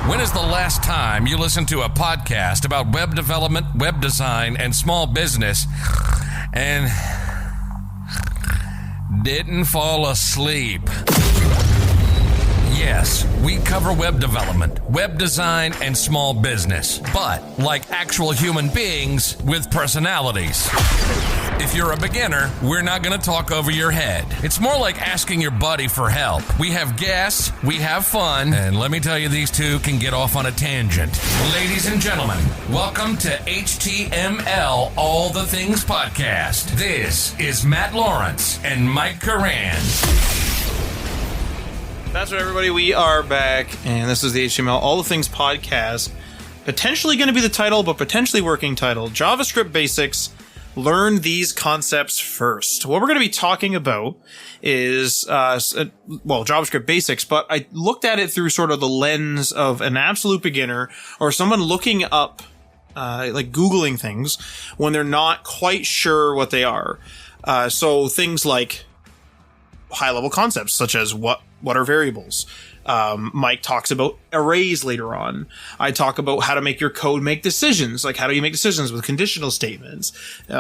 When is the last time you listened to a podcast about web development, web design, and small business and didn't fall asleep? Yes, we cover web development, web design, and small business, but like actual human beings with personalities. If you're a beginner, we're not going to talk over your head. It's more like asking your buddy for help. We have guests, we have fun, and let me tell you, these two can get off on a tangent. Ladies and gentlemen, welcome to HTML All the Things Podcast. This is Matt Lawrence and Mike Curran. That's right, everybody. We are back, and this is the HTML All the Things Podcast. Potentially going to be the title, but potentially working title. JavaScript Basics. Learn these concepts first. What we're going to be talking about is, JavaScript Basics, but I looked at it through sort of the lens of an absolute beginner or someone looking up, like Googling things when they're not quite sure what they are. So things like high-level concepts, such as what are variables? Mike talks about arrays later on. I talk about how to make your code make decisions, like how do you make decisions with conditional statements,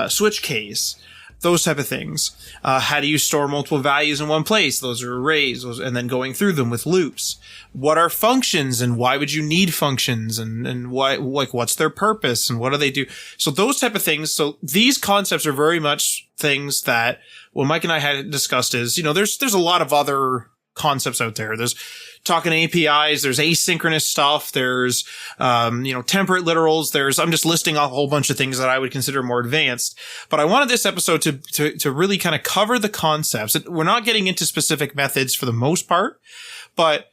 switch case, those type of things. How do you store multiple values in one place? Those are arrays, and then going through them with loops. What are functions, and why would you need functions, and why, like, what's their purpose, and what do they do? So those type of things. So these concepts are very much things that what Mike and I had discussed is, there's a lot of other concepts out there. There's talking APIs, there's asynchronous stuff, there's, temperate literals, I'm just listing off a whole bunch of things that I would consider more advanced. But I wanted this episode to really kind of cover the concepts. We're not getting into specific methods for the most part, but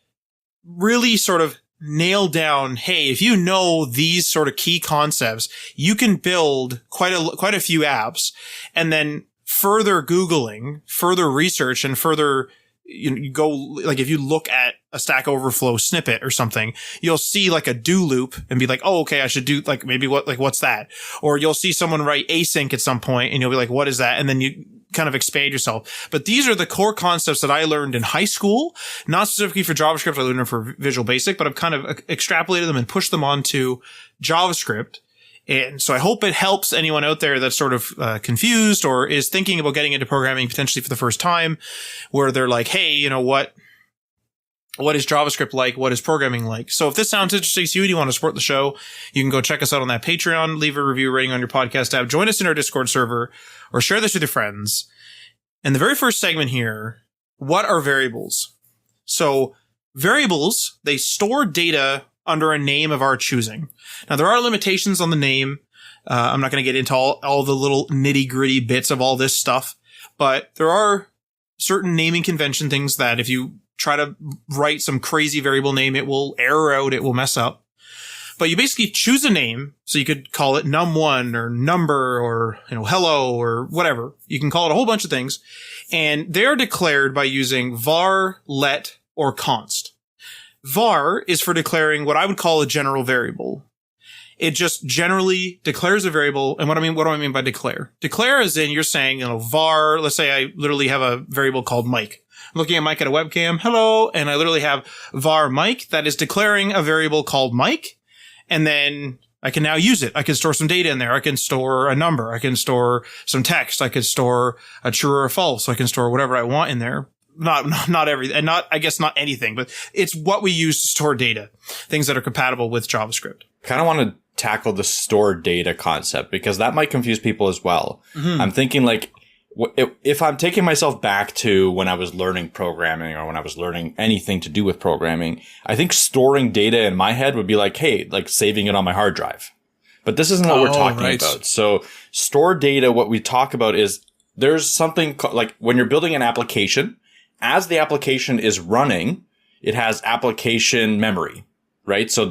really sort of nail down, hey, if you know these sort of key concepts, you can build quite a few apps, and then further Googling, further research, and further you go, like, if you look at a Stack Overflow snippet or something, you'll see like a do loop and be like, oh, okay, I should do like maybe what's that? Or you'll see someone write async at some point and you'll be like, what is that? And then you kind of expand yourself. But these are the core concepts that I learned in high school, not specifically for JavaScript. I learned them for Visual Basic, but I've kind of extrapolated them and pushed them onto JavaScript. And so I hope it helps anyone out there that's sort of confused or is thinking about getting into programming potentially for the first time, where they're like, hey, what is JavaScript like? What is programming like? So if this sounds interesting to you and you want to support the show, you can go check us out on that Patreon, leave a review rating on your podcast app, join us in our Discord server, or share this with your friends. And the very first segment here, what are variables? So variables, they store data under a name of our choosing. Now, there are limitations on the name. I'm not going to get into all the little nitty-gritty bits of all this stuff, but there are certain naming convention things that if you try to write some crazy variable name, it will error out, it will mess up. But you basically choose a name, so you could call it num1 or number or hello or whatever. You can call it a whole bunch of things, and they're declared by using var, let, or const. Var is for declaring what I would call a general variable. It just generally declares a variable. And what do I mean by declare? Declare as in you're saying, var, let's say I literally have a variable called Mike. I'm looking at Mike at a webcam. Hello. And I literally have var Mike that is declaring a variable called Mike. And then I can now use it. I can store some data in there. I can store a number. I can store some text. I can store a true or a false. I can store whatever I want in there. Not everything, and I guess not anything, but it's what we use to store data, things that are compatible with JavaScript. Kind of want to tackle the store data concept because that might confuse people as well. Mm-hmm. I'm thinking like, if I'm taking myself back to when I was learning programming or when I was learning anything to do with programming, I think storing data in my head would be like, hey, like saving it on my hard drive. But this isn't what we're talking about. So store data, what we talk about is there's something like when you're building an application, as the application is running, it has application memory, right? So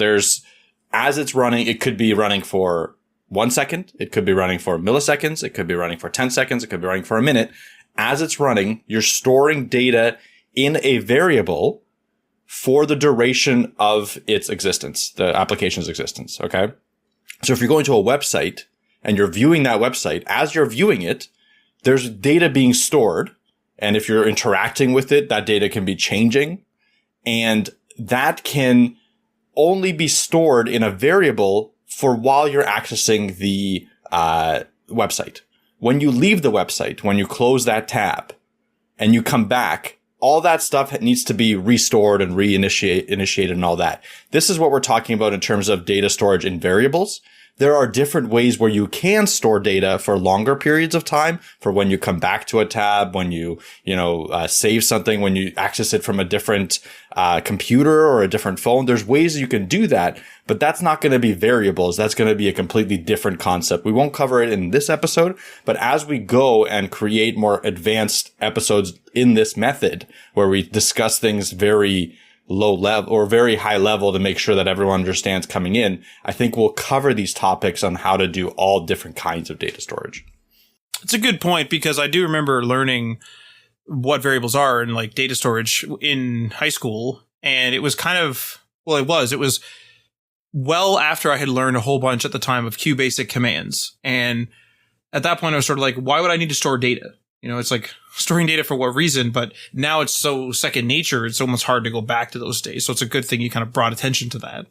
as it's running, it could be running for 1 second. It could be running for milliseconds. It could be running for 10 seconds. It could be running for a minute. As it's running, you're storing data in a variable for the duration of its existence, the application's existence. Okay. So if you're going to a website and you're viewing that website, as you're viewing it, there's data being stored. And if you're interacting with it, that data can be changing. And that can only be stored in a variable for while you're accessing the website. When you leave the website, when you close that tab and you come back, all that stuff needs to be restored and initiated and all that. This is what we're talking about in terms of data storage in variables. There are different ways where you can store data for longer periods of time, for when you come back to a tab, when you save something, when you access it from a different computer or a different phone. There's ways you can do that, but that's not going to be variables. That's going to be a completely different concept. We won't cover it in this episode, but as we go and create more advanced episodes in this method, where we discuss things very low level or very high level to make sure that everyone understands coming in, I think we'll cover these topics on how to do all different kinds of data storage. It's a good point, because I do remember learning what variables are in like data storage in high school. And it was kind of, well, it was well after I had learned a whole bunch at the time of QBasic commands. And at that point I was sort of like, why would I need to store data? It's like storing data for what reason? But now it's so second nature, it's almost hard to go back to those days. So it's a good thing you kind of brought attention to that.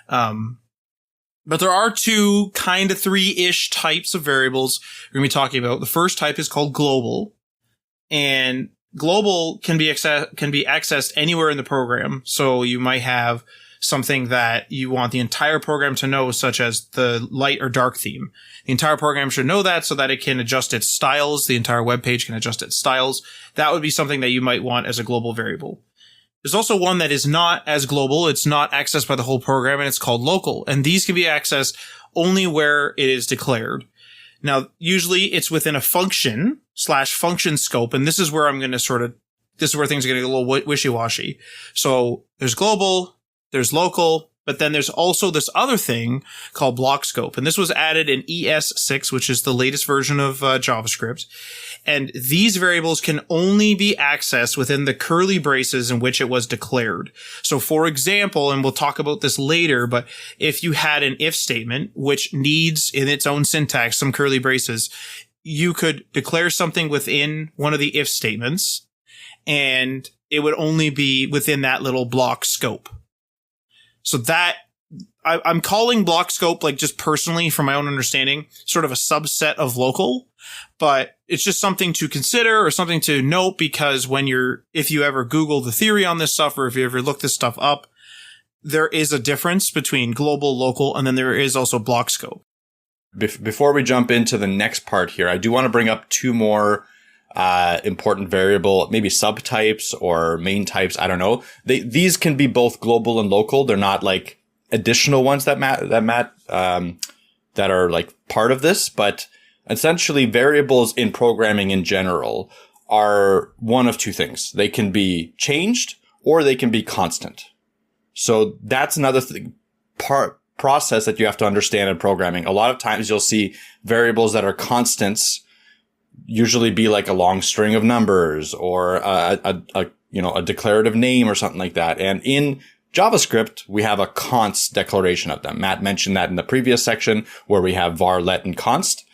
But there are two kind of three-ish types of variables we're going to be talking about. The first type is called global. And global can be accessed anywhere in the program. So you might have something that you want the entire program to know, such as the light or dark theme. The entire program should know that so that it can adjust its styles. The entire web page can adjust its styles. That would be something that you might want as a global variable. There's also one that is not as global. It's not accessed by the whole program, and it's called local. And these can be accessed only where it is declared. Now, usually it's within a function/function scope. And this is where this is where things are going to get a little wishy-washy. So there's global, there's local, but then there's also this other thing called block scope. And this was added in ES6, which is the latest version of JavaScript. And these variables can only be accessed within the curly braces in which it was declared. So for example, and we'll talk about this later, but if you had an if statement, which needs in its own syntax some curly braces, you could declare something within one of the if statements, and it would only be within that little block scope. So that I'm calling block scope, like just personally from my own understanding, sort of a subset of local, but it's just something to consider or something to note, because if you ever Google the theory on this stuff, or if you ever look this stuff up, there is a difference between global, local, and then there is also block scope. Before we jump into the next part here, I do want to bring up two more important variable, maybe subtypes or main types. I don't know. These can be both global and local. They're not like additional ones that are like part of this, but essentially variables in programming in general are one of two things. They can be changed or they can be constant. So that's another process that you have to understand in programming. A lot of times you'll see variables that are constants usually be like a long string of numbers or a declarative name or something like that. And in JavaScript, we have a const declaration of them. Matt mentioned that in the previous section where we have var, let, and const.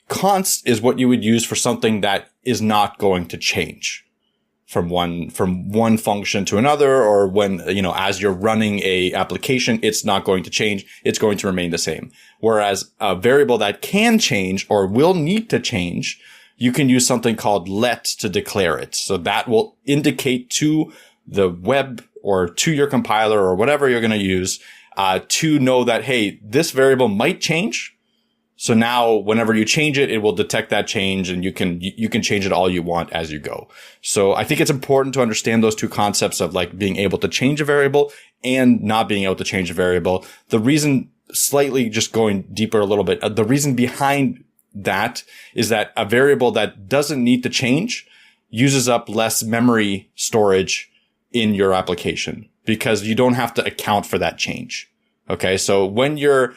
Const is what you would use for something that is not going to change from one function to another, or when, as you're running a application, it's not going to change. It's going to remain the same. Whereas a variable that can change or will need to change, you can use something called let to declare it. So that will indicate to the web or to your compiler or whatever you're going to use, to know that, hey, this variable might change. So now whenever you change it, it will detect that change, and you can change it all you want as you go. So I think it's important to understand those two concepts of like being able to change a variable and not being able to change a variable. The reason, slightly just going deeper a little bit, the reason behind that is that a variable that doesn't need to change uses up less memory storage in your application because you don't have to account for that change. Okay. So when you're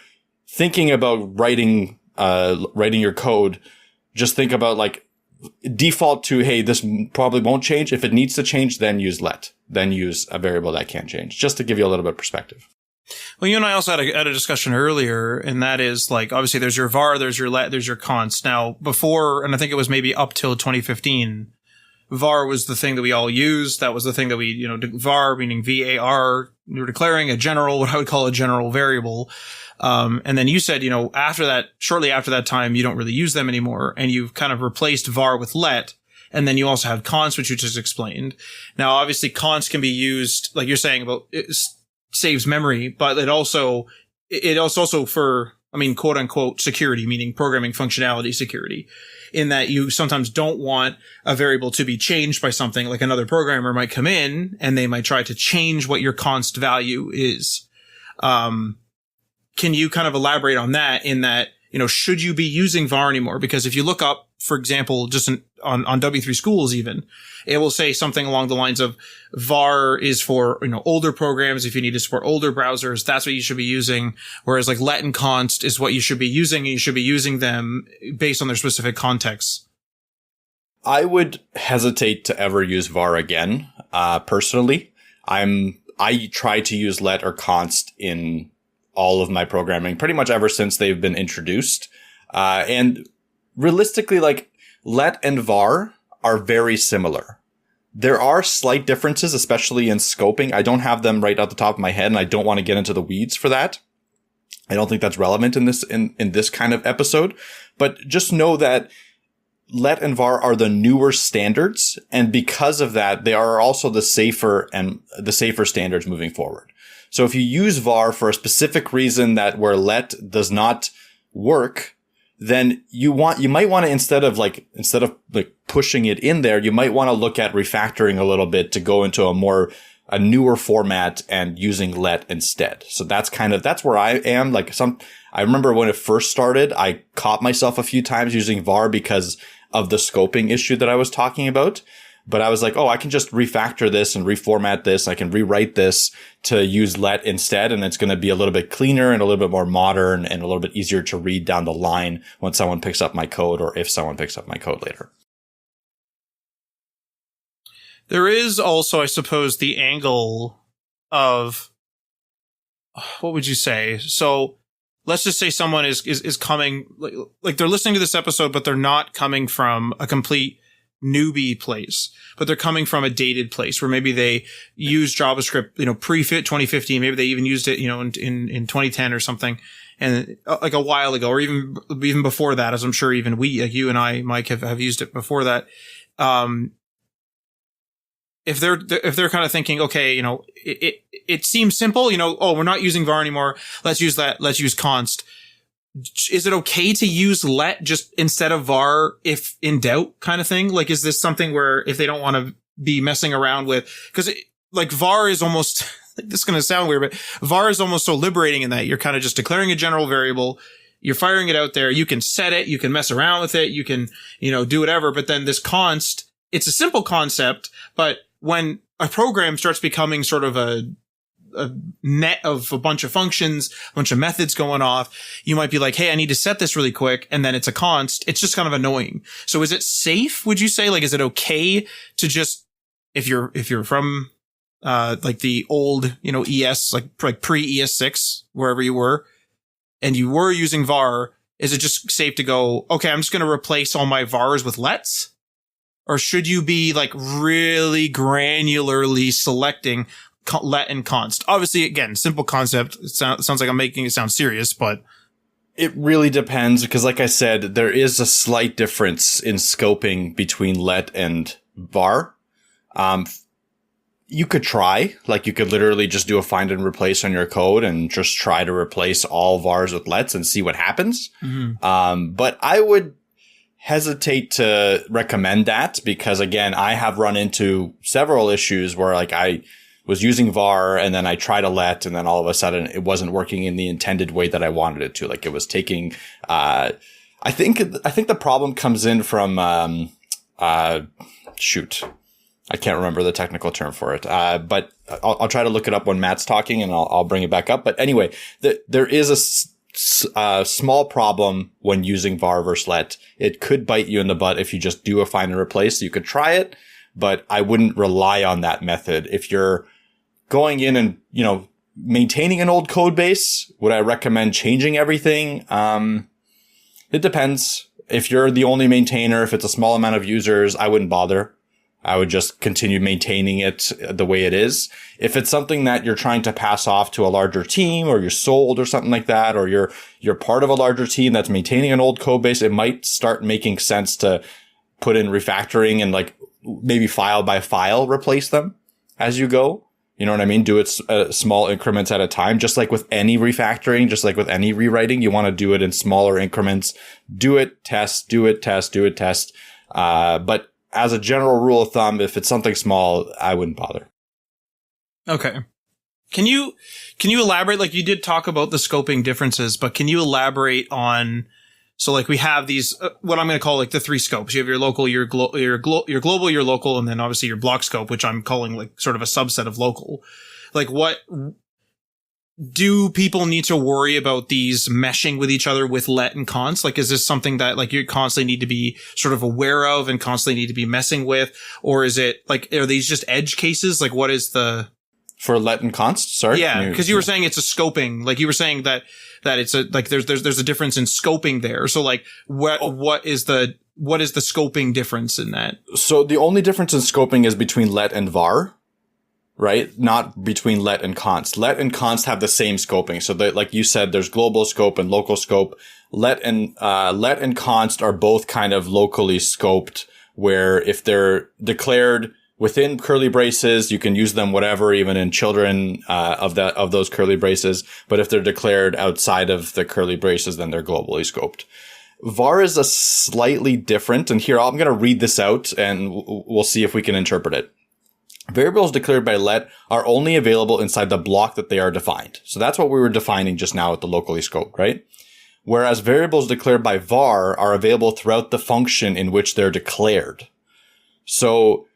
thinking about writing your code, just think about like default to, hey, this probably won't change. If it needs to change, then use let, then use a variable that can change, just to give you a little bit of perspective. Well, you and I also had a discussion earlier, and that is like, obviously there's your var, there's your let, there's your const. Now before, and I think it was maybe up till 2015, var was the thing that we all used. That was the thing that we, var meaning var, we were declaring a general, what I would call a general variable. And then you said, shortly after that time, you don't really use them anymore. And you've kind of replaced var with let. And then you also have const, which you just explained. Now, obviously, const can be used, like you're saying, about it saves memory, but it also for, quote unquote, security, meaning programming functionality security, in that you sometimes don't want a variable to be changed by something. Like another programmer might come in and they might try to change what your const value is. Can you kind of elaborate on that, in that, should you be using var anymore? Because if you look up, for example, just on W3 Schools even, it will say something along the lines of var is for, older programs. If you need to support older browsers, that's what you should be using. Whereas like let and const is what you should be using, and you should be using them based on their specific contexts. I would hesitate to ever use var again. Personally, I try to use let or const in all of my programming pretty much ever since they've been introduced. And realistically, like let and var are very similar. There are slight differences, especially in scoping. I don't have them right off the top of my head, and I don't want to get into the weeds for that. I don't think that's relevant in this kind of episode, but just know that let and var are the newer standards. And because of that, they are also the safer standards moving forward. So if you use var for a specific reason that where let does not work, then you might want to, instead of pushing it in there, you might want to look at refactoring a little bit to go into a newer format and using let instead. So that's where I am. I remember when it first started, I caught myself a few times using var because of the scoping issue that I was talking about. But I was like, I can just refactor this and reformat this. I can rewrite this to use let instead. And it's going to be a little bit cleaner and a little bit more modern and a little bit easier to read down the line when someone picks up my code, or if someone picks up my code later. There is also, I suppose, the angle of, what would you say? So let's just say someone is coming, like they're listening to this episode, but they're not coming from a complete newbie place, but they're coming from a dated place where maybe they use JavaScript, pre-fit 2015. Maybe they even used it, in 2010 or something. And like a while ago, or even before that, as I'm sure even you and I, Mike, have used it before that. If they're kind of thinking, okay, it seems simple, we're not using var anymore. Let's use const. Is it okay to use let just instead of var if in doubt, kind of thing? Like, is this something where if they don't want to be messing around with, because var is almost, this is going to sound weird, but var is almost so liberating in that you're kind of just declaring a general variable. You're firing it out there. You can set it. You can mess around with it. You can, do whatever. But then this const, it's a simple concept, but when a program starts becoming sort of a net of a bunch of functions, a bunch of methods going off, you might be like, hey, I need to set this really quick. And then it's a const. It's just kind of annoying. So is it safe? Would you say, is it okay to just, if you're from, the old, ES, like pre ES6, wherever you were, and you were using var, is it just safe to go, okay, I'm just going to replace all my vars with lets? Or should you be really granularly selecting let and const? Obviously, again, simple concept. It sounds like I'm making it sound serious, but it really depends, because like I said, there is a slight difference in scoping between let and var. You could try, you could literally just do a find and replace on your code and just try to replace all vars with lets and see what happens. Mm-hmm. But I would hesitate to recommend that, because again, I have run into several issues where I was using var and then I tried a let, and then all of a sudden it wasn't working in the intended way that I wanted it to. It was taking, I think the problem comes in from, shoot, I can't remember the technical term for it. But I'll try to look it up when Matt's talking, and I'll bring it back up. But anyway, there is a small problem when using var versus let. It could bite you in the butt if you just do a find and replace. You could try it, but I wouldn't rely on that method. If you're going in and, maintaining an old code base, would I recommend changing everything? It depends. If you're the only maintainer, if it's a small amount of users, I wouldn't bother. I would just continue maintaining it the way it is. If it's something that you're trying to pass off to a larger team, or you're sold or something like that, or you're part of a larger team that's maintaining an old code base, it might start making sense to put in refactoring and like maybe file by file replace them as you go. You know what I mean? Do it small increments at a time, just like with any refactoring, just like with any rewriting. You want to do it in smaller increments. Do it, test, do it, test, do it, test. But as a general rule of thumb, if it's something small, I wouldn't bother. Okay. Can you elaborate? Like, you did talk about the scoping differences, but can you elaborate on, so like we have these, what I'm going to call like the three scopes. You have your local, your global, your local, and then obviously your block scope, which I'm calling like sort of a subset of local. Like, what do people need to worry about these meshing with each other with let and const? Like, is this something that like you constantly need to be sort of aware of and constantly need to be messing with? Or is it like, are these just edge cases? Like, what is the... For let and const? Sorry? Yeah, because you were saying it's a scoping. Like, you were saying that it's a, like, there's a difference in scoping there. So like, what is the scoping difference in that? So the only difference in scoping is between let and var, right? Not between let and const. Let and const have the same scoping. So that, like you said, there's global scope and local scope. Let and const are both kind of locally scoped, where if they're declared within curly braces, you can use them whatever, even in children of those curly braces. But if they're declared outside of the curly braces, then they're globally scoped. var is a slightly different, and here I'm going to read this out and we'll see if we can interpret it. Variables declared by let are only available inside the block that they are defined. So that's what we were defining just now with the locally scoped, right? Whereas variables declared by var are available throughout the function in which they're declared. So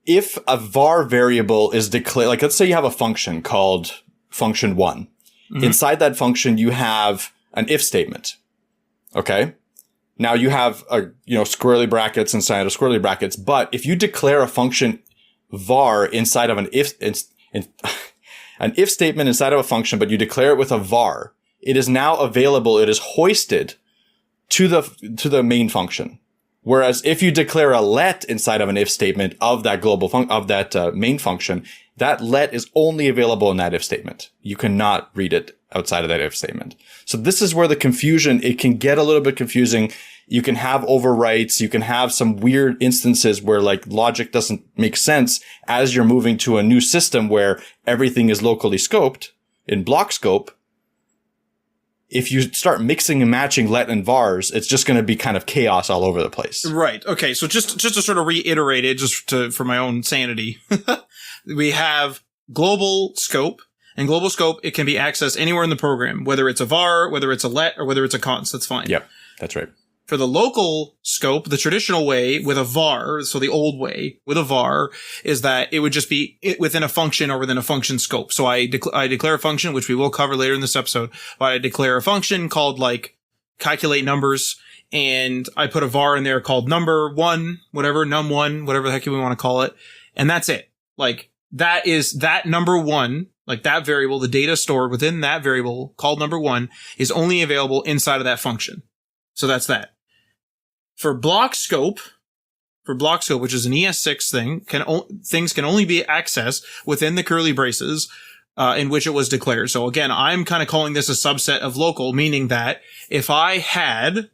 if a var variable is declared, like let's say you have a function called function 1. Mm-hmm. Inside that function, you have an if statement. Okay. Now you have squirrely brackets inside of squirrely brackets, but if you declare a function var inside of an if statement inside of a function, but you declare it with a var, it is now available. It is hoisted to the main function. Whereas if you declare a let inside of an if statement of that main function, that let is only available in that if statement. You cannot read it outside of that if statement. So this is where the confusion, it can get a little bit confusing. You can have overwrites. You can have some weird instances where like logic doesn't make sense as you're moving to a new system where everything is locally scoped in block scope. If you start mixing and matching let and vars, it's just going to be kind of chaos all over the place. Right. Okay. So just to sort of reiterate it, for my own sanity, we have global scope, and global scope, it can be accessed anywhere in the program, whether it's a var, whether it's a let, or whether it's a const. That's fine. Yep. That's right. For the local scope, the traditional way with a var, so the old way with a var, is that it would just be within a function or within a function scope. So I declare a function, which we will cover later in this episode, but I declare a function called like calculate numbers, and I put a var in there called number one, whatever, num1, whatever the heck we want to call it. And that's it. Like that is that number one, like that variable, the data stored within that variable called number one is only available inside of that function. So that's that. For block scope, which is an ES6 thing, things can only be accessed within the curly braces in which it was declared. So again, I'm kind of calling this a subset of local, meaning that if I had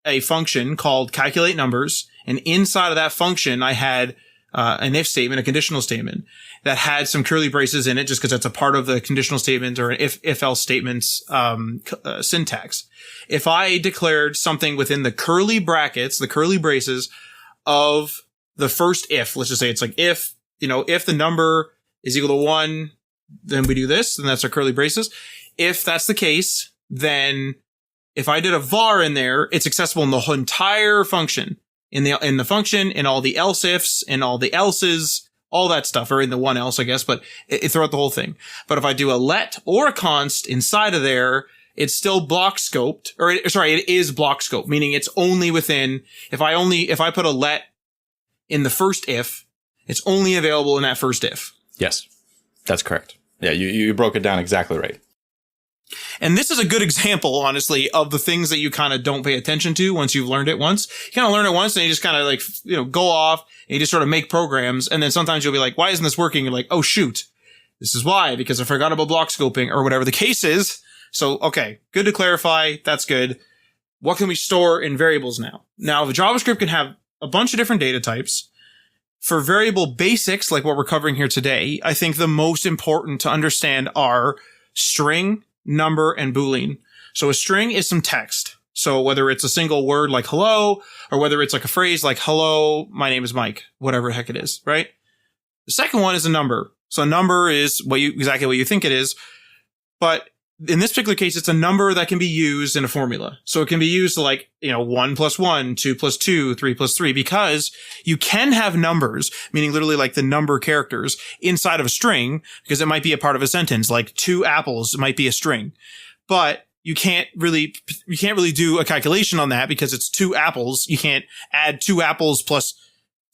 a function called calculate numbers, and inside of that function I had an if statement, a conditional statement that had some curly braces in it, just because that's a part of the conditional statement or an if else statements syntax. If I declared something within the curly brackets, the curly braces of the first if, let's just say it's like if the number is equal to 1, then we do this, then that's our curly braces. If that's the case, then if I did a var in there, it's accessible in the whole entire function, in the function, in all the else ifs, in all the elses, all that stuff, or in the one else, I guess, but throughout the whole thing. But if I do a let or a const inside of there, it's still block scoped, it is block scope, meaning it's only within, if I put a let in the first if, it's only available in that first if. Yes, that's correct. Yeah, you broke it down exactly right. And this is a good example, honestly, of the things that you kind of don't pay attention to once you've learned it once. You kind of learn it once and you just kind of like, go off and you just sort of make programs. And then sometimes you'll be like, why isn't this working? You're like, oh, shoot. This is why, because I forgot about block scoping or whatever the case is. So, okay, good to clarify. That's good. What can we store in variables now? Now, the JavaScript can have a bunch of different data types. For variable basics, like what we're covering here today, I think the most important to understand are string, number, and Boolean. So a string is some text. So whether it's a single word like hello, or whether it's like a phrase like hello, my name is Mike, whatever the heck it is, right? The second one is a number. So a number is exactly what you think it is. But in this particular case, it's a number that can be used in a formula. So it can be used to 1 plus 1, 2 plus 2, 3 plus 3, because you can have numbers, meaning literally like the number characters inside of a string, because it might be a part of a sentence, like 2 apples might be a string. But you can't really do a calculation on that because it's 2 apples. You can't add 2 apples plus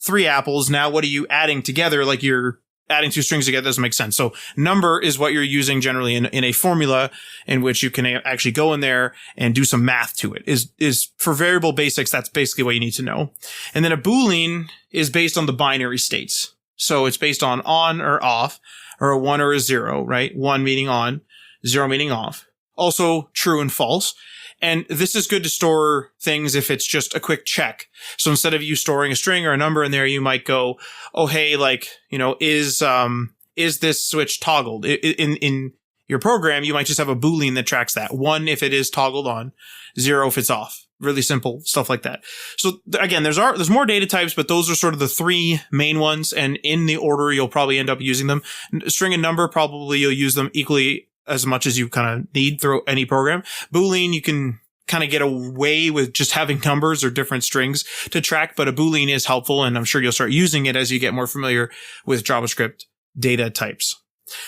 3 apples. Now, what are you adding together? Like you're adding 2 strings together doesn't make sense. So number is what you're using generally in a formula in which you can actually go in there and do some math to it. Is for variable basics, that's basically what you need to know. And then a Boolean is based on the binary states. So it's based on or off, or a 1 or a 0, right? 1 meaning on, 0 meaning off. Also true and false. And this is good to store things if it's just a quick check. So instead of you storing a string or a number in there, you might go, oh, hey, is this switch toggled? In your program, you might just have a Boolean that tracks that. 1 if it is toggled on, 0 if it's off. Really simple stuff like that. So again, there's more data types, but those are sort of the 3 main ones. And in the order, you'll probably end up using them. String and number, probably you'll use them equally as much as you kind of need through any program. Boolean, you can kind of get away with just having numbers or different strings to track, but a Boolean is helpful, and I'm sure you'll start using it as you get more familiar with JavaScript data types.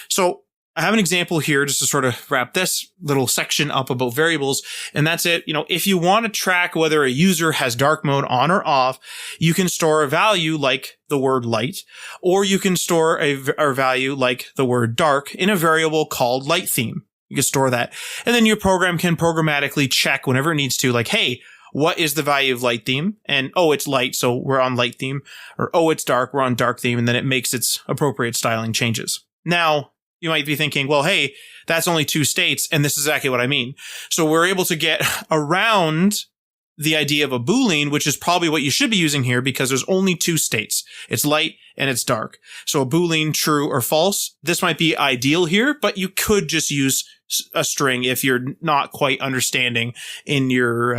So I have an example here just to sort of wrap this little section up about variables, and that's it. If you want to track whether a user has dark mode on or off, you can store a value like the word light, or you can store a value like the word dark in a variable called light theme. You can store that. And then your program can programmatically check whenever it needs to, like, hey, what is the value of light theme? And, oh, it's light, so we're on light theme. Or, oh, it's dark, we're on dark theme. And then it makes its appropriate styling changes. Now, you might be thinking, well, hey, that's only 2 states, and this is exactly what I mean. So we're able to get around the idea of a Boolean, which is probably what you should be using here because there's only 2 states. It's light and it's dark. So a Boolean, true or false. This might be ideal here, but you could just use a string if you're not quite understanding in your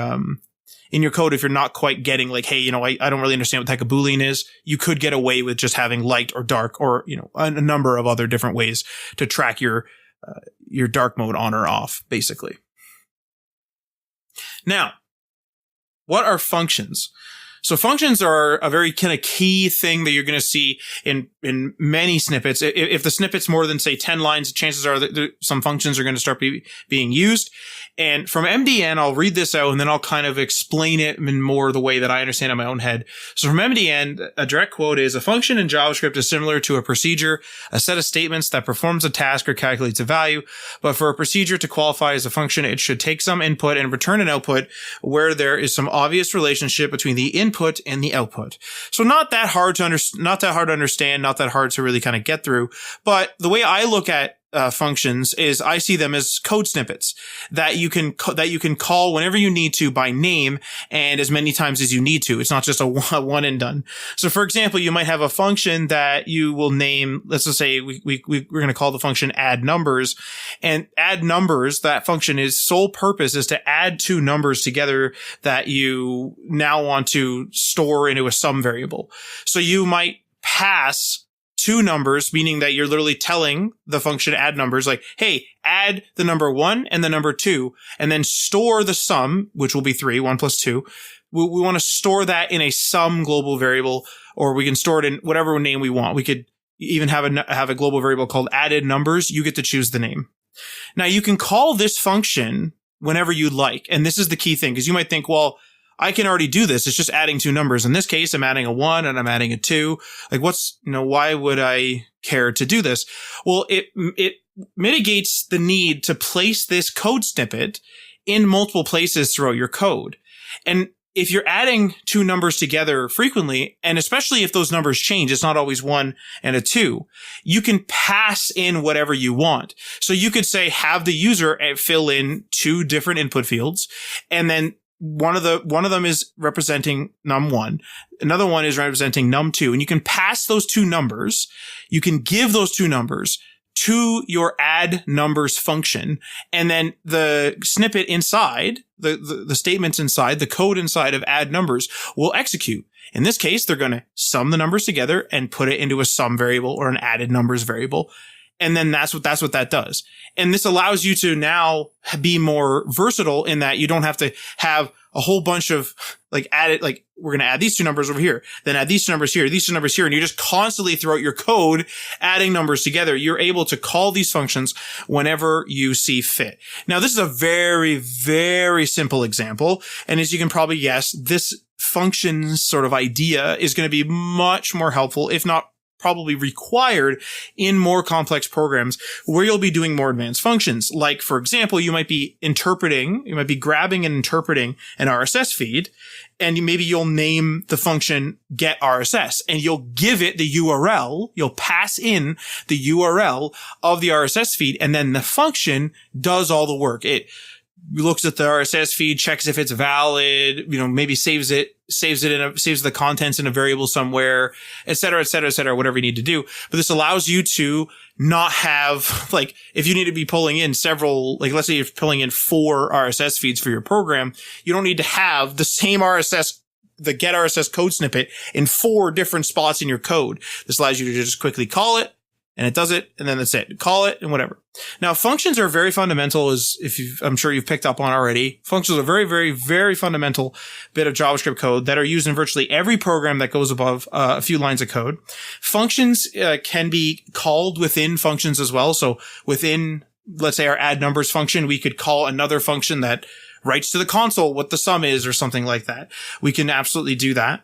code. If you're not quite getting like, hey, I don't really understand what the heck a Boolean is. You could get away with just having light or dark or, a number of other different ways to track your dark mode on or off, basically. Now, what are functions? So functions are a very kind of key thing that you're going to see in many snippets. If the snippet's more than, say, 10 lines, chances are that some functions are going to start being used. And from MDN, I'll read this out and then I'll kind of explain it in more the way that I understand in my own head. So from MDN, a direct quote is, a function in JavaScript is similar to a procedure, a set of statements that performs a task or calculates a value. But for a procedure to qualify as a function, it should take some input and return an output where there is some obvious relationship between the input and the output. So not that hard to understand, not that hard to really kind of get through. But the way I look at functions is I see them as code snippets that you can call whenever you need to by name and as many times as you need to. It's not just a one and done. So for example, you might have a function that you will name, let's just say we're going to call the function add numbers, and add numbers, that function is sole purpose is to add 2 numbers together that you now want to store into a sum variable. So you might pass 2 numbers, meaning that you're literally telling the function add numbers like, hey, add the number 1 and the number 2, and then store the sum, which will be 3, 1 plus 2. We want to store that in a sum global variable, or we can store it in whatever name we want. We could even have a global variable called added numbers. You get to choose the name. Now you can call this function whenever you like. And this is the key thing, because you might think, well, I can already do this. It's just adding 2 numbers. In this case, I'm adding a 1 and I'm adding a 2. Like why would I care to do this? Well, it mitigates the need to place this code snippet in multiple places throughout your code. And if you're adding two numbers together frequently, and especially if those numbers change, it's not always 1 and a 2, you can pass in whatever you want. So you could say, have the user fill in two different input fields, and then one of them is representing num1, another one is representing num2, and you can pass those two numbers. You can give those two numbers to your add numbers function, and then the snippet inside, the statements inside, the code inside of add numbers will execute. In this case, they're going to sum the numbers together and put it into a sum variable or an added numbers variable. And then that's what that does. And this allows you to now be more versatile in that you don't have to have a whole bunch of we're going to add these two numbers over here, then add these two numbers here, these two numbers here. And you just constantly throughout your code adding numbers together. You're able to call these functions whenever you see fit. Now, this is a very, very simple example. And as you can probably guess, this function sort of idea is going to be much more helpful, if not probably required, in more complex programs where you'll be doing more advanced functions. Like, for example, you might be grabbing and interpreting an RSS feed, and maybe you'll name the function get RSS, and you'll give it the URL. You'll pass in the URL of the RSS feed, and then the function does all the work. It looks at the RSS feed, checks if it's valid, maybe saves the contents in a variable somewhere, et cetera, whatever you need to do. But this allows you to not have, if you need to be pulling in several, let's say you're pulling in 4 RSS feeds for your program, you don't need to have the same the get RSS code snippet in 4 different spots in your code. This allows you to just quickly call it, and it does it, and then that's it. Call it, and whatever. Now, functions are very fundamental, I'm sure you've picked up on already. Functions are a very, very, very fundamental bit of JavaScript code that are used in virtually every program that goes above a few lines of code. Functions can be called within functions as well. So within, let's say, our add numbers function, we could call another function that writes to the console what the sum is or something like that. We can absolutely do that.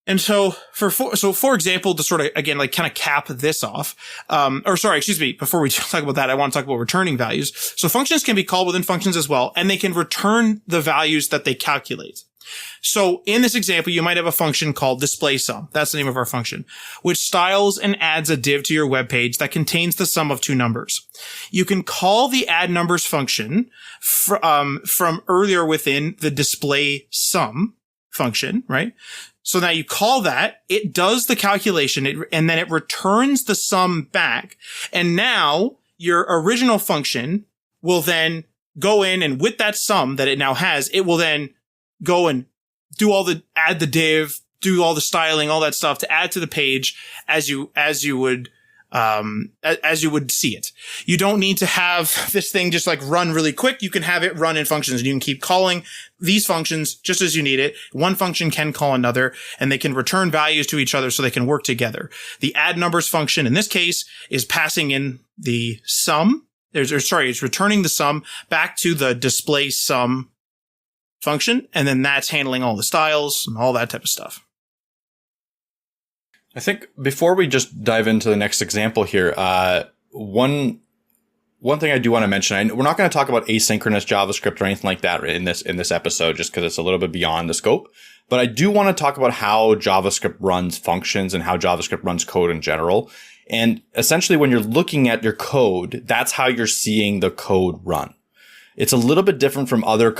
And so for example, to sort of, again, kind of cap this off, before we talk about that, I want to talk about returning values. So functions can be called within functions as well, and they can return the values that they calculate. So in this example, you might have a function called display sum. That's the name of our function, which styles and adds a div to your web page that contains the sum of two numbers. You can call the add numbers function from earlier within the display sum function, right? So now you call that, it does the calculation, and then it returns the sum back. And now your original function will then go in, and with that sum that it now has, it will then go and add the div, do all the styling, all that stuff to add to the page as you would see it. You don't need to have this thing just run really quick. You can have it run in functions, and you can keep calling these functions just as you need it. One function can call another, and they can return values to each other so they can work together. The add numbers function in this case is passing in the sum. It's returning the sum back to the display sum function, and then that's handling all the styles and all that type of stuff. I think before we just dive into the next example here, one thing I do want to mention, we're not going to talk about asynchronous JavaScript or anything like that in this episode, just because it's a little bit beyond the scope. But I do want to talk about how JavaScript runs functions and how JavaScript runs code in general. And essentially, when you're looking at your code, that's how you're seeing the code run. It's a little bit different from other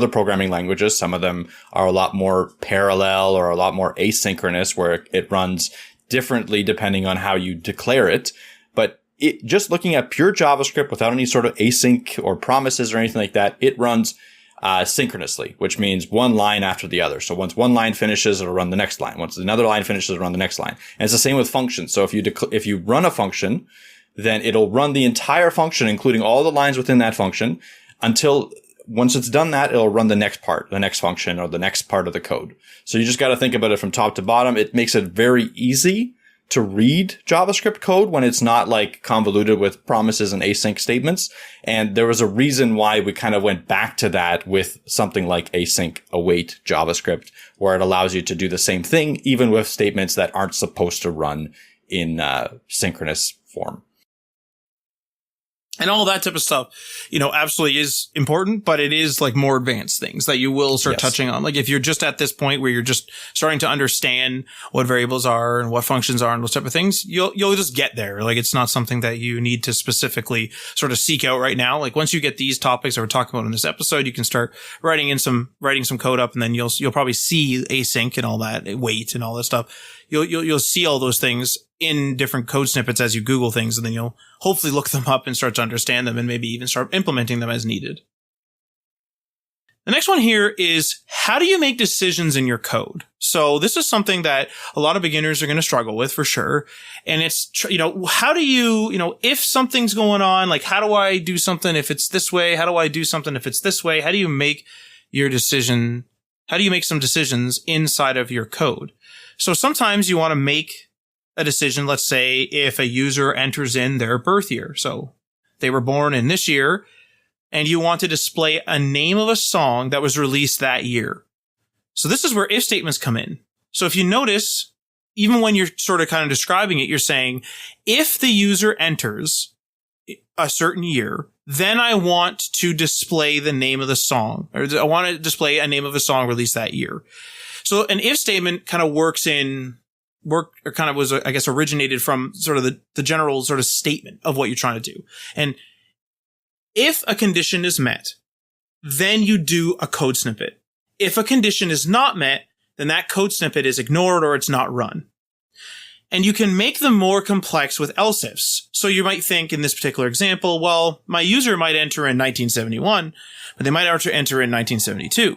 programming languages. Some of them are a lot more parallel or a lot more asynchronous, where it runs differently depending on how you declare it. But just looking at pure JavaScript without any sort of async or promises or anything like that, it runs synchronously, which means one line after the other. So once one line finishes, it'll run the next line. Once another line finishes, it'll run the next line. And it's the same with functions. So if you run a function, then it'll run the entire function, including all the lines within that function, until once it's done that, it'll run the next part, the next function, or the next part of the code. So you just got to think about it from top to bottom. It makes it very easy to read JavaScript code when it's not convoluted with promises and async statements. And there was a reason why we kind of went back to that with something like async await JavaScript, where it allows you to do the same thing, even with statements that aren't supposed to run in synchronous form. And all that type of stuff, absolutely is important, but it is like more advanced things that you will start touching on. Like if you're just at this point where you're just starting to understand what variables are and what functions are and those type of things, you'll just get there. Like it's not something that you need to specifically sort of seek out right now. Like once you get these topics that we're talking about in this episode, you can start writing some code up, and then you'll probably see async and all that, wait and all that stuff. You'll see all those things in different code snippets as you Google things, and then you'll hopefully look them up and start to understand them and maybe even start implementing them as needed. The next one here is, how do you make decisions in your code? So this is something that a lot of beginners are going to struggle with for sure. And it's, how do you, if something's going on, like how do I do something if it's this way? How do I do something if it's this way? How do you make your decision? How do you make some decisions inside of your code? So sometimes you want to make a decision. Let's say if a user enters in their birth year. So they were born in this year, and you want to display a name of a song that was released that year. So this is where if statements come in. So if you notice, even when you're sort of kind of describing it, you're saying, if the user enters a certain year, then I want to display the name of the song, or I want to display a name of a song released that year. So an if statement kind of was, I guess, originated from sort of the general sort of statement of what you're trying to do. And if a condition is met, then you do a code snippet. If a condition is not met, then that code snippet is ignored or it's not run. And you can make them more complex with else ifs. So you might think in this particular example, well, my user might enter in 1971, but they might enter in 1972.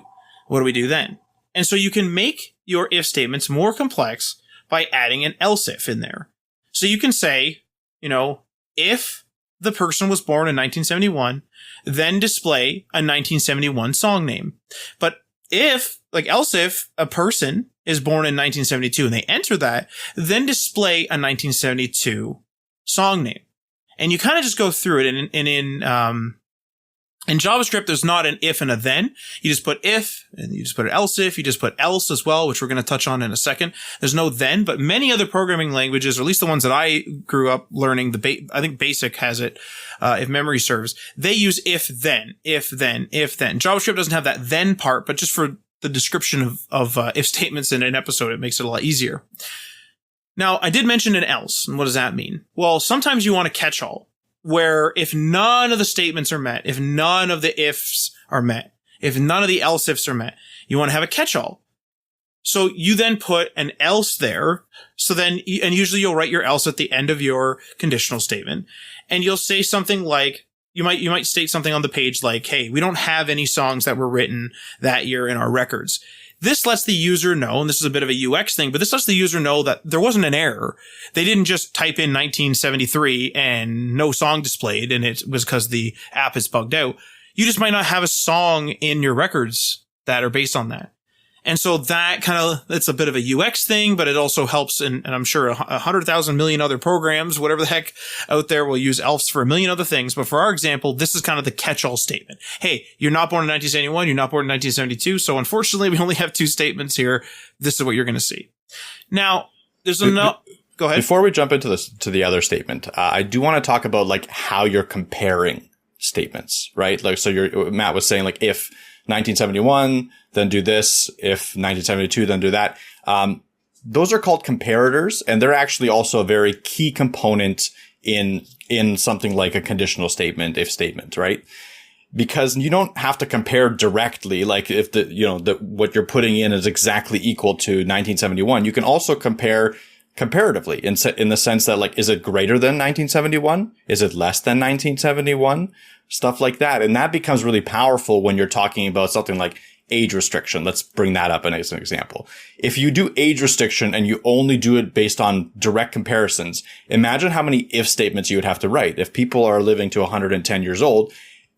What do we do then? And so you can make your if statements more complex by adding an else if in there. So you can say, if the person was born in 1971, then display a 1971 song name. But else if a person is born in 1972 and they enter that, then display a 1972 song name. And you kind of just go through it. And in JavaScript, there's not an if and a then. You just put if, and you just put an else if, you just put else as well, which we're going to touch on in a second. There's no then, but many other programming languages, or at least the ones that I grew up learning, I think BASIC has it, if memory serves, they use if then, if then, if then. JavaScript doesn't have that then part, but just for the description of if statements in an episode, it makes it a lot easier. Now, I did mention an else, and what does that mean? Well, sometimes you want a catch-all, where if none of the statements are met, if none of the ifs are met, if none of the else ifs are met, you want to have a catch-all. So you then put an else there. So then, and usually you'll write your else at the end of your conditional statement, and you'll say something like, you might state something on the page like, hey, we don't have any songs that were written that year in our records. This lets the user know, and this is a bit of a UX thing, but this lets the user know that there wasn't an error. They didn't just type in 1973 and no song displayed, and it was because the app is bugged out. You just might not have a song in your records that are based on that. And so that's a bit of a UX thing, but it also helps, and I'm sure 100,000 million other programs, whatever the heck out there, will use else for a million other things. But for our example, this is kind of the catch-all statement. Hey, you're not born in 1971, you're not born in 1972. So unfortunately, we only have two statements here. This is what you're going to see. Now, there's enough. Go ahead. Before we jump into to the other statement, I do want to talk about how you're comparing statements, right? Matt was saying if 1971, then do this. If 1972, then do that. Those are called comparators, and they're actually also a very key component in something like a conditional statement, if statement, right? Because you don't have to compare directly, if what you're putting in is exactly equal to 1971. You can also compare comparatively in the sense that is it greater than 1971? Is it less than 1971? Stuff like that. And that becomes really powerful when you're talking about something like age restriction. Let's bring that up as an example. If you do age restriction and you only do it based on direct comparisons, imagine how many if statements you would have to write. If people are living to 110 years old,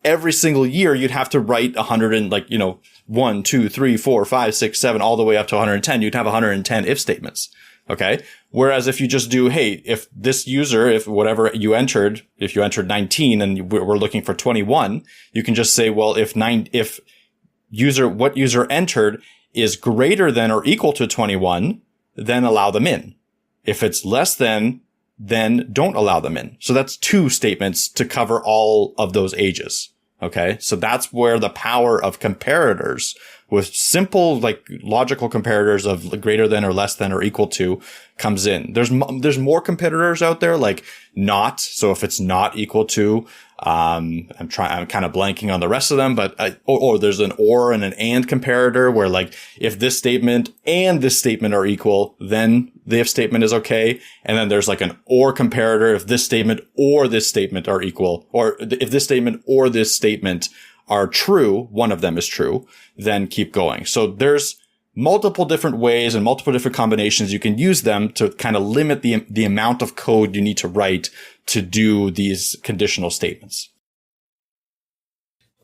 every single year you'd have to write 1, 2, 3, 4, 5, 6, 7, all the way up to 110. You'd have 110 if statements. Okay. Whereas if you just do, hey, if this user, if whatever you entered, if you entered 19 and we're looking for 21, you can just say, well, if what user entered is greater than or equal to 21, then allow them in. If it's less than then don't allow them in. So that's 2 statements to cover all of those ages. Okay. So that's where the power of comparators with simple, like logical comparators of greater than or less than or equal to comes in. There's more comparators out there, like not. So if it's not equal to, I'm kind of blanking on the rest of them, but, or there's an or and an and comparator where like if this statement and this statement are equal, then the if statement is okay. And then there's like an or comparator if this statement or this statement are equal, or if this statement or this statement are true, one of them is true, then keep going. So there's multiple different ways and multiple different combinations you can use them to kind of limit the amount of code you need to write to do these conditional statements.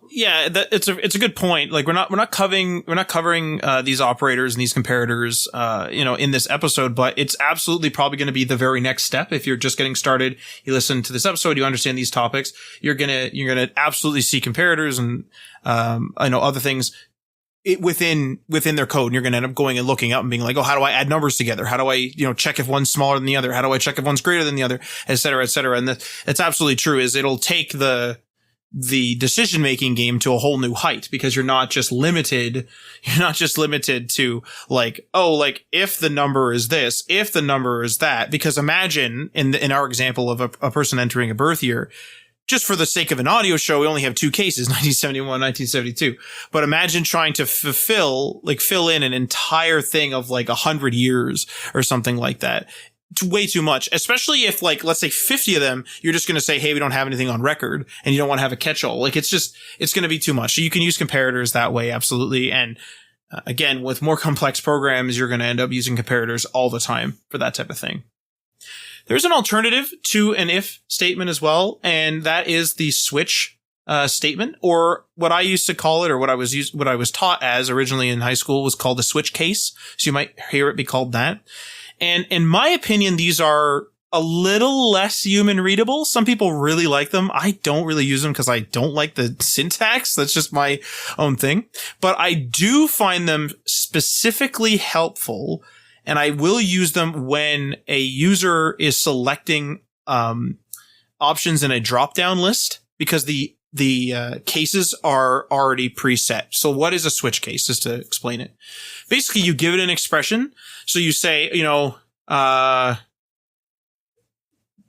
Yeah, it's a good point. Like we're not covering these operators and these comparators, in this episode, but it's absolutely probably going to be the very next step. If you're just getting started, you listen to this episode, you understand these topics, you're gonna absolutely see comparators and other things within their code, and you're going to end up going and looking up and being like, oh, how do I add numbers together? How do I, check if one's smaller than the other? How do I check if one's greater than the other? Et cetera, et cetera. And it's absolutely true is it'll take the decision-making game to a whole new height because you're not just limited to like, oh, like if the number is this, if the number is that, because imagine in our example of a person entering a birth year, just for the sake of an audio show, we only have 2 cases, 1971, 1972. But imagine trying to fill in an entire thing of like 100 years or something like that. It's way too much, especially if like, let's say 50 of them, you're just going to say, hey, we don't have anything on record and you don't want to have a catch-all. Like it's going to be too much. So you can use comparators that way. Absolutely. And again, with more complex programs, you're going to end up using comparators all the time for that type of thing. There's an alternative to an if statement as well, and that is the switch statement, or what I used to call it, or what I was taught as originally in high school was called the switch case. So you might hear it be called that. And in my opinion, these are a little less human readable. Some people really like them. I don't really use them because I don't like the syntax. That's just my own thing. But I do find them specifically helpful. And I will use them when a user is selecting options in a drop-down list because the cases are already preset. So what is a switch case? Just to explain it. Basically, you give it an expression. So you say,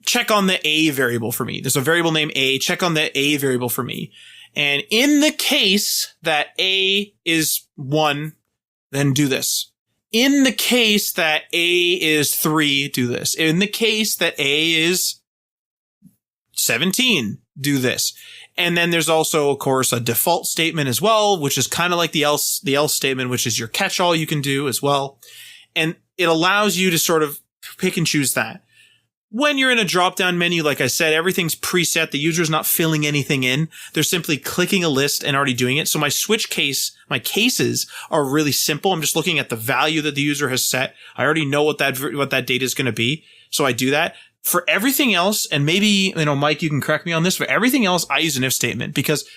check on the A variable for me. There's a variable named A. Check on the A variable for me. And in the case that A is 1, then do this. In the case that A is 3, do this. In the case that A is 17, do this. And then there's also, of course, a default statement as well, which is kind of like the else statement, which is your catch-all you can do as well. And it allows you to sort of pick and choose that. When you're in a drop-down menu, like I said, everything's preset. The user's not filling anything in. They're simply clicking a list and already doing it. So my cases are really simple. I'm just looking at the value that the user has set. I already know what that data is going to be. So I do that. For everything else, and maybe, Mike, you can correct me on this, for everything else, I use an if statement because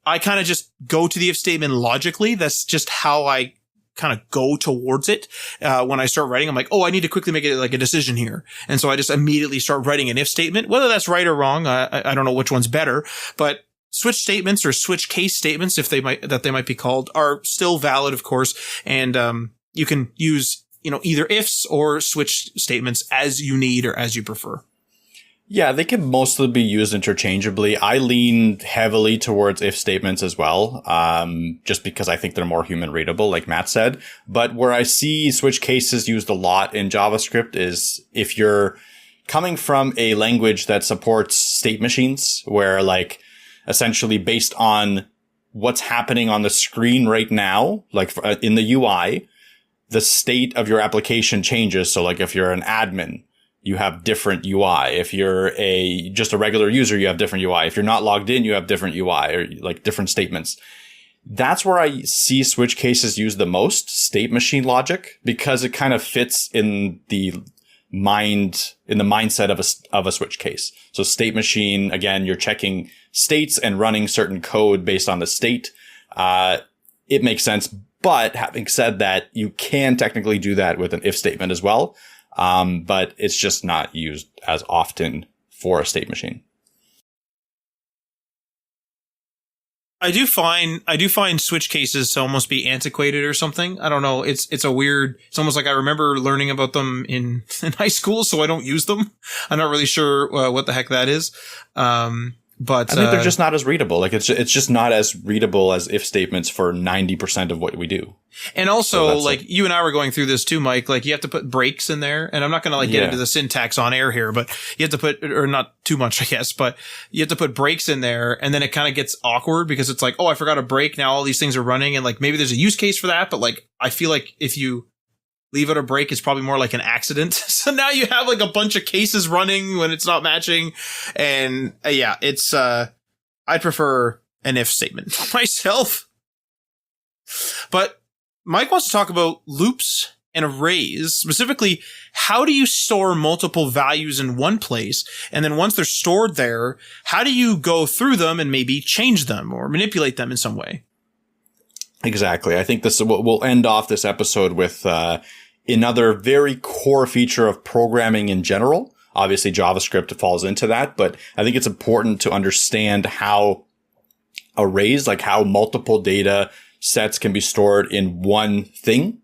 I kind of just go to the if statement logically. That's just how I kind of go towards it. When I start writing, I'm like, oh, I need to quickly make it like a decision here. And so I just immediately start writing an if statement, whether that's right or wrong. I don't know which one's better, but switch statements or switch case statements, they might be called, are still valid, of course. And, you can use, either ifs or switch statements as you need or as you prefer. Yeah, they can mostly be used interchangeably. I lean heavily towards if statements as well, just because I think they're more human readable, like Matt said. But where I see switch cases used a lot in JavaScript is if you're coming from a language that supports state machines, where like essentially based on what's happening on the screen right now, like in the UI, the state of your application changes. So like if you're an admin, you have different UI. If you're just a regular user, you have different UI. If you're not logged in, you have different UI or like different statements. That's where I see switch cases used the most, state machine logic, because it kind of fits in the mindset of a switch case. So state machine, again, you're checking states and running certain code based on the state. It makes sense. But having said that, you can technically do that with an if statement as well. But it's just not used as often for a state machine. I do find switch cases to almost be antiquated or something. I don't know. It's almost like I remember learning about them in high school, so I don't use them. I'm not really sure what the heck that is. But I think they're just not as readable. Like it's just not as readable as if statements for 90% of what we do. And also, like you and I were going through this too, Mike, like you have to put breaks in there. And I'm not going to get into the syntax on air here, but you have to put, or not too much, I guess, but you have to put breaks in there. And then it kind of gets awkward because it's like, oh, I forgot a break. Now all these things are running. And like maybe there's a use case for that. But like, I feel like if you leave out a break, it's probably more like an accident. So now you have like a bunch of cases running when it's not matching. And it's, I'd prefer an if statement myself. But Mike wants to talk about loops and arrays. Specifically, how do you store multiple values in one place? And then once they're stored there, how do you go through them and maybe change them or manipulate them in some way? Exactly. I think we'll end off this episode with another very core feature of programming in general. Obviously, JavaScript falls into that, but I think it's important to understand how arrays, like how multiple data sets can be stored in one thing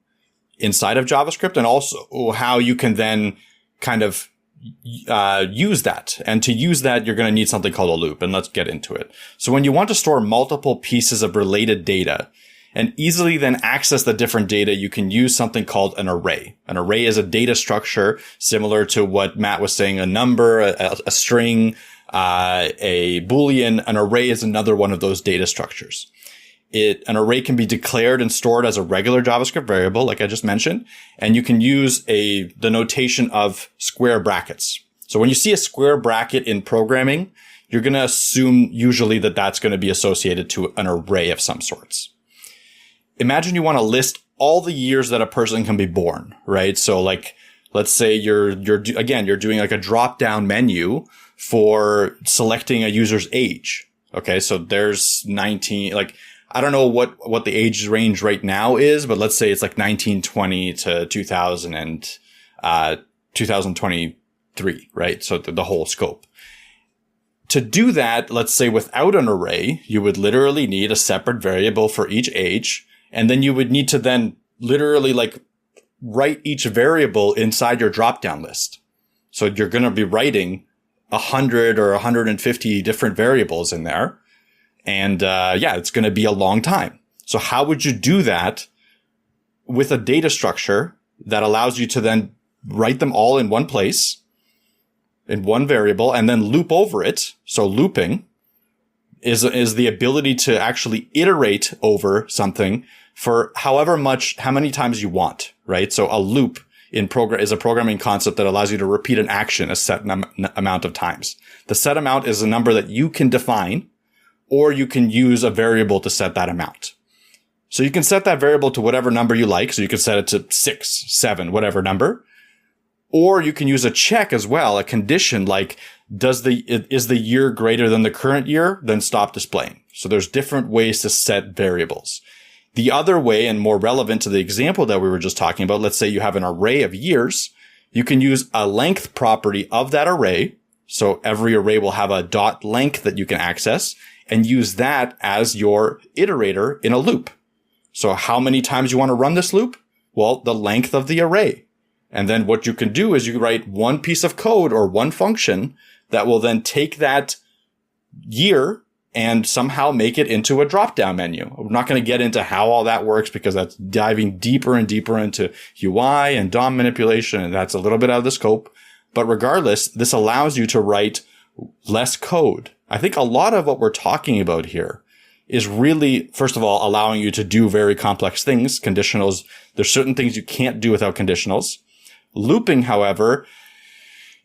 inside of JavaScript, and also how you can then kind of use that. And to use that, you're going to need something called a loop, and let's get into it. So when you want to store multiple pieces of related data and easily then access the different data, you can use something called an array. An array is a data structure similar to what Matt was saying, a number, a string, a Boolean. An array is another one of those data structures. An array can be declared and stored as a regular JavaScript variable, like I just mentioned, and you can use the notation of square brackets. So when you see a square bracket in programming, you're going to assume usually that that's going to be associated to an array of some sorts. Imagine you want to list all the years that a person can be born, right? So like, let's say you're doing like a drop down menu for selecting a user's age. Okay. So there's 19, like, I don't know what the age range right now is, but let's say it's like 1920 to 2000 and, 2023, right? So the whole scope. To do that, let's say without an array, you would literally need a separate variable for each age. And then you would need to then literally like write each variable inside your drop-down list. So you're going to be writing 100 or 150 different variables in there. And, it's going to be a long time. So how would you do that with a data structure that allows you to then write them all in one place, in one variable, and then loop over it? So looping is the ability to actually iterate over something for how many times you want, right? So a loop is a programming concept that allows you to repeat an action a set amount of times. The set amount is a number that you can define, or you can use a variable to set that amount. So you can set that variable to whatever number you like. So you can set it to 6, 7, whatever number. Or you can use a check as well, a condition like, is the year greater than the current year? Then stop displaying. So there's different ways to set variables. The other way, and more relevant to the example that we were just talking about, let's say you have an array of years. You can use a length property of that array. So every array will have a dot length that you can access, and use that as your iterator in a loop. So how many times you want to run this loop? Well, the length of the array. And then what you can do is you write one piece of code or one function that will then take that year and somehow make it into a drop-down menu. We're not going to get into how all that works because that's diving deeper and deeper into UI and DOM manipulation, and that's a little bit out of the scope. But regardless, this allows you to write less code. I think a lot of what we're talking about here is really, first of all, allowing you to do very complex things. Conditionals, there's certain things you can't do without conditionals. Looping, however,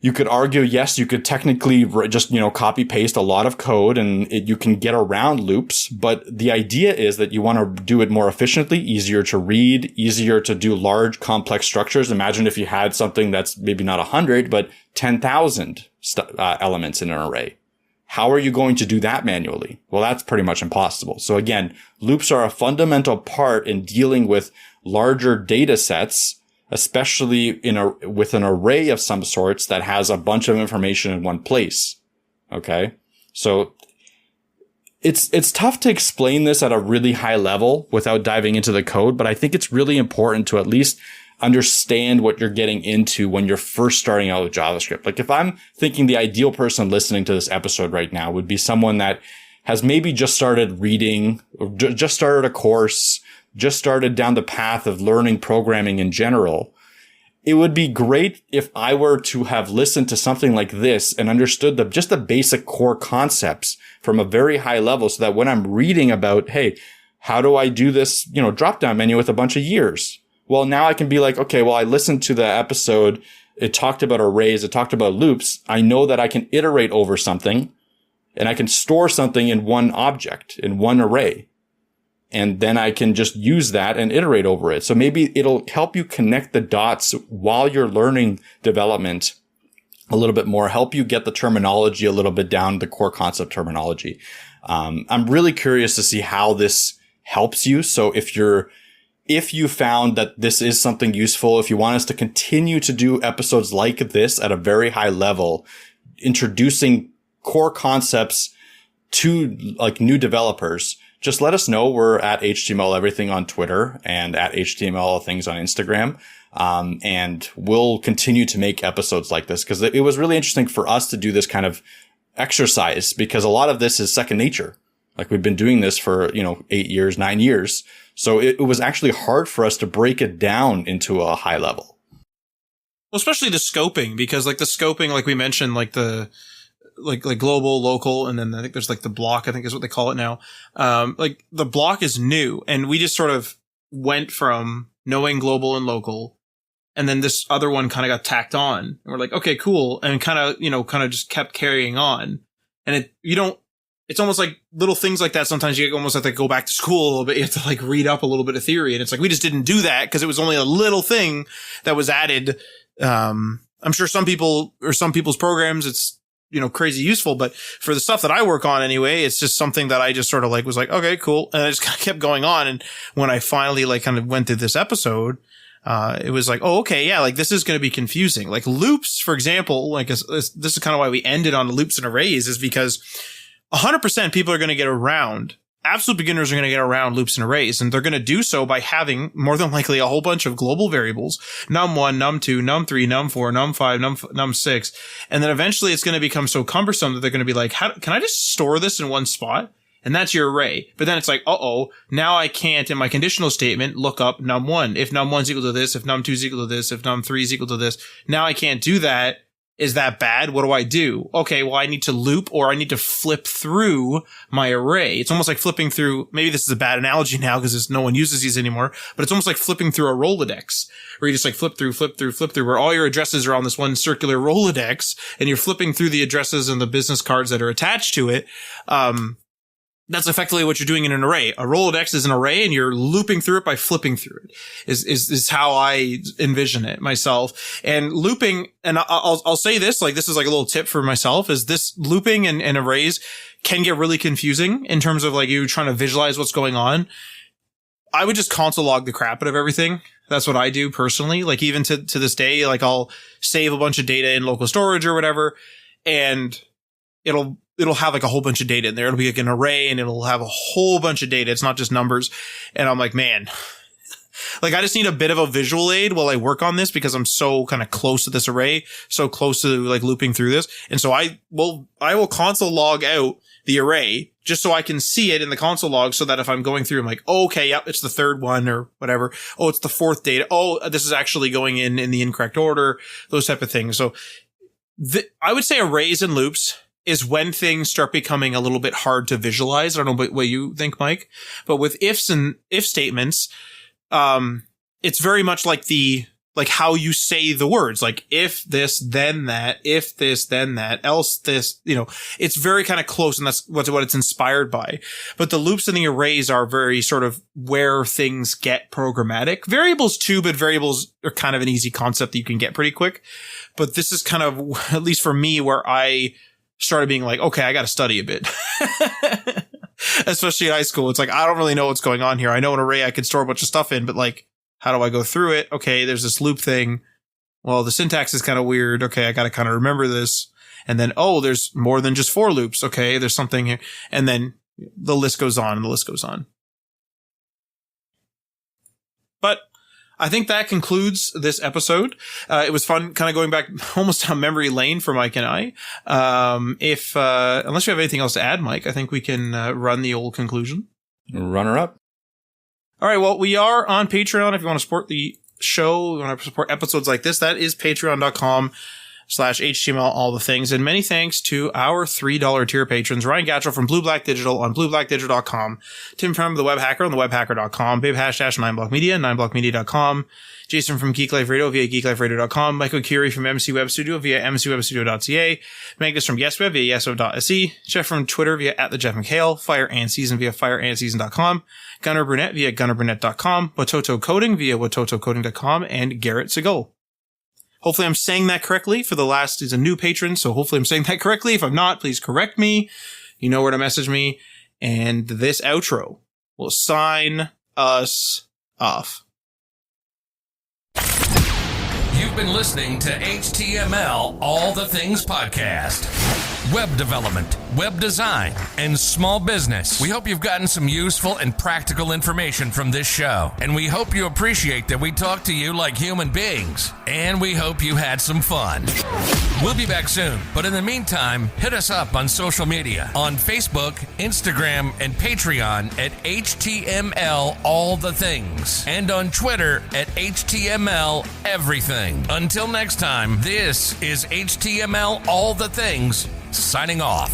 you could argue, yes, you could technically just, copy paste a lot of code and you can get around loops. But the idea is that you want to do it more efficiently, easier to read, easier to do large, complex structures. Imagine if you had something that's maybe not 100, but 10,000 elements in an array. How are you going to do that manually? Well, that's pretty much impossible. So again, loops are a fundamental part in dealing with larger data sets, especially with an array of some sorts that has a bunch of information in one place. Okay. So it's tough to explain this at a really high level without diving into the code, but I think it's really important to at least understand what you're getting into when you're first starting out with JavaScript. Like if I'm thinking the ideal person listening to this episode right now would be someone that has maybe just started reading, or just started a course, just started down the path of learning programming in general. It would be great if I were to have listened to something like this and understood just the basic core concepts from a very high level, so that when I'm reading about, hey, how do I do this, drop down menu with a bunch of years? Well, now I can be like, okay, well, I listened to the episode. It talked about arrays. It talked about loops. I know that I can iterate over something, and I can store something in one object, in one array. And then I can just use that and iterate over it. So maybe it'll help you connect the dots while you're learning development a little bit more, help you get the terminology a little bit down, the core concept terminology. I'm really curious to see how this helps you. So if you found that this is something useful, if you want us to continue to do episodes like this at a very high level, introducing core concepts to like new developers, just let us know. We're at HTML Everything on Twitter and at HTML All Things on Instagram. And we'll continue to make episodes like this, because it was really interesting for us to do this kind of exercise, because a lot of this is second nature. Like we've been doing this for, 8 years, 9 years. So it was actually hard for us to break it down into a high level. Well, especially the scoping, because like the scoping, like we mentioned, like the like global, local, and then I think there's like the block, I think is what they call it now. Like the block is new, and we just sort of went from knowing global and local, and then this other one kind of got tacked on. And we're like, okay, cool. And kind of just kept carrying on. And it's almost like little things like that. Sometimes you almost have to go back to school a little bit. You have to like read up a little bit of theory. And it's like, we just didn't do that because it was only a little thing that was added. I'm sure some people's programs, it's, crazy useful, but for the stuff that I work on anyway, it's just something that I just sort of like was like, okay, cool. And I just kind of kept going on. And when I finally like kind of went through this episode, it was like, oh, okay, yeah, like this is going to be confusing. Like loops, for example, like this is kind of why we ended on loops and arrays, is because 100% people are going to get around. Absolute beginners are going to get around loops and arrays, and they're going to do so by having more than likely a whole bunch of global variables, num1, num2, num3, num4, num5, num6. And then eventually it's going to become so cumbersome that they're going to be like, can I just store this in one spot? And that's your array. But then it's like, now I can't in my conditional statement look up num1. If num1 is equal to this, if num2 is equal to this, if num3 is equal to this, now I can't do that. Is that bad? What do I do? Okay, well, I need to loop, or I need to flip through my array. It's almost like flipping through, maybe this is a bad analogy now because no one uses these anymore, but it's almost like flipping through a Rolodex, where you just like flip through, where all your addresses are on this one circular Rolodex, and you're flipping through the addresses and the business cards that are attached to it. That's effectively what you're doing in an array. A Rolodex is an array, and you're looping through it by flipping through it, is how I envision it myself. And looping, and I'll say this, like this is like a little tip for myself, is this looping and arrays can get really confusing in terms of like you trying to visualize what's going on. I would just console log the crap out of everything. That's what I do personally. Like even to this day, like I'll save a bunch of data in local storage or whatever, and it'll have like a whole bunch of data in there. It'll be like an array, and it'll have a whole bunch of data. It's not just numbers. And I'm like, man, like I just need a bit of a visual aid while I work on this, because I'm so kind of close to this array, so close to like looping through this. And so I will console log out the array just so I can see it in the console log, so that if I'm going through, I'm like, oh, okay, yep, it's the third one or whatever. Oh, it's the fourth data. Oh, this is actually going in the incorrect order, those type of things. So I would say arrays and loops is when things start becoming a little bit hard to visualize. I don't know what you think, Mike, but with ifs and if statements, it's very much like how you say the words, like if this, then that, if this, then that, else this, it's very kind of close, and that's what it's inspired by. But the loops and the arrays are very sort of where things get programmatic. Variables too, but variables are kind of an easy concept that you can get pretty quick. But this is kind of, at least for me, where I started being like, okay, I got to study a bit. Especially in high school. It's like, I don't really know what's going on here. I know an array I could store a bunch of stuff in, but like, How do I go through it? Okay, there's this loop thing. Well, the syntax is kind of weird. Okay, I got to kind of remember this. And then, oh, there's more than just for loops. Okay, there's something here. And then the list goes on and the list goes on. But I think that concludes this episode. It was fun kind of going back almost down memory lane for Mike and I. Unless you have anything else to add, Mike, I think we can run the old conclusion. Runner up. All right, well, we are on Patreon. If you want to support the show, you want to support episodes like this, that is patreon.com/HTML all the things. And many thanks to our $3 tier patrons, Ryan Gatchell from Blue Black Digital on blueblackdigital.com, Tim from The Web Hacker on thewebhacker.com, Babe # 9blockmedia, 9blockmedia.com, Jason from Geek Life Radio via geekliferadio.com, Michael Curie from MC Web Studio via mcwebstudio.ca, Magnus from YesWeb via yesweb.se, Jeff from Twitter via @TheJeffMcHale, Fire and Season via fireandseason.com, Gunnar Burnett via gunnerburnett.com, Watoto Coding via watotocoding.com, and Garrett Segal. Hopefully I'm saying that correctly. For the last, he's a new patron, so hopefully I'm saying that correctly. If I'm not, please correct me. You know where to message me. And this outro will sign us off. You've been listening to HTML All the Things Podcast. Web development, web design, and small business. We hope you've gotten some useful and practical information from this show. And we hope you appreciate that we talk to you like human beings. And we hope you had some fun. We'll be back soon. But in the meantime, hit us up on social media. On Facebook, Instagram, and Patreon at HTML All the Things. And on Twitter at HTML Everything. Until next time, this is HTML All the Things, signing off.